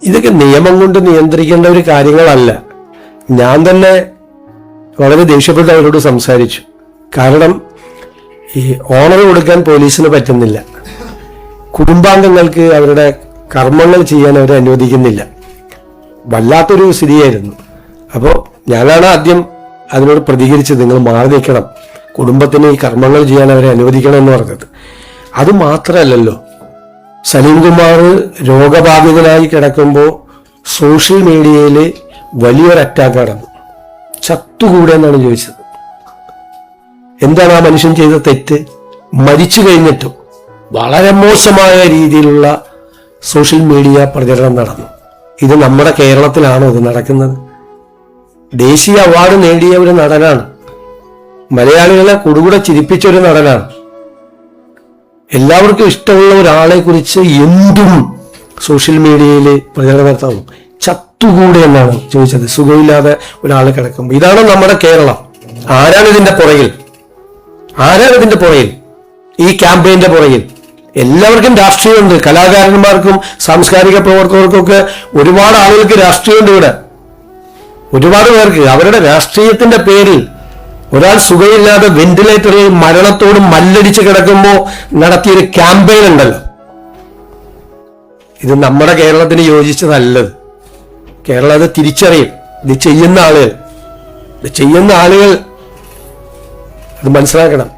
ഇതൊക്കെ നിയമം കൊണ്ട് നിയന്ത്രിക്കേണ്ട ഒരു കാര്യങ്ങളല്ല. ഞാൻ തന്നെ വളരെ ദേഷ്യപ്പെട്ട് അവരോട് സംസാരിച്ചു. കാരണം ഈ ഓണർ കൊടുക്കാൻ പോലീസിന് പറ്റുന്നില്ല, കുടുംബാംഗങ്ങൾക്ക് അവരുടെ കർമ്മങ്ങൾ ചെയ്യാൻ അവരെ അനുവദിക്കുന്നില്ല. വല്ലാത്തൊരു സ്ഥിതിയായിരുന്നു. അപ്പോൾ ഞാനാണ് ആദ്യം അതിനോട് പ്രതികരിച്ചത്, നിങ്ങൾ മാറി നിൽക്കണം, കുടുംബത്തിന് ഈ കർമ്മങ്ങൾ ചെയ്യാൻ അവരെ അനുവദിക്കണം എന്ന് പറഞ്ഞത്. അത് മാത്രമല്ലല്ലോ, സലീം കുമാർ രോഗബാധിതനായി കിടക്കുമ്പോൾ സോഷ്യൽ മീഡിയയിൽ വലിയൊരു അറ്റാക്ക് നടന്നു. ചത്തുകൂടെ എന്നാണ് ചോദിച്ചത്. എന്താണ് ആ മനുഷ്യൻ ചെയ്ത തെറ്റ്? മരിച്ചു കഴിഞ്ഞിട്ടും വളരെ മോശമായ രീതിയിലുള്ള സോഷ്യൽ മീഡിയ പ്രചരണം നടന്നു. ഇത് നമ്മുടെ കേരളത്തിലാണോ ഇത് നടക്കുന്നത്? ദേശീയ അവാർഡ് നേടിയ ഒരു നടനാണ്, മലയാളികളെ കുടുകൂടെ ചിരിപ്പിച്ച ഒരു നടനാണ്. എല്ലാവർക്കും ഇഷ്ടമുള്ള ഒരാളെ കുറിച്ച് എന്തും സോഷ്യൽ മീഡിയയിൽ പ്രചരണം നടത്താവും. ചത്തുകൂടെ എന്നാണ് ചോദിച്ചത്, സുഖമില്ലാതെ ഒരാൾ കിടക്കുമ്പോൾ. ഇതാണ് നമ്മുടെ കേരളം. ആരാണ് ഇതിന്റെ പുറകിൽ? ഈ ക്യാമ്പയിന്റെ പുറകിൽ? എല്ലാവർക്കും രാഷ്ട്രീയമുണ്ട്. കലാകാരന്മാർക്കും സാംസ്കാരിക പ്രവർത്തകർക്കും ഒക്കെ ഒരുപാട് ആളുകൾക്ക് രാഷ്ട്രീയമുണ്ട് ഇവിടെ. ഒരുപാട് പേർക്ക് അവരുടെ രാഷ്ട്രീയത്തിന്റെ പേരിൽ ഒരാൾ സുഖമില്ലാതെ വെന്റിലേറ്ററിൽ മരണത്തോട് മല്ലടിച്ച് കിടക്കുമ്പോൾ നടത്തിയൊരു ക്യാമ്പയിൻ ഉണ്ടല്ലോ, ഇത് നമ്മുടെ കേരളത്തിന് യോജിച്ചതല്ലത്. കേരളം അത് തിരിച്ചറിയും. ഇത് ചെയ്യുന്ന ആളുകൾ അത് മനസ്സിലാക്കണം.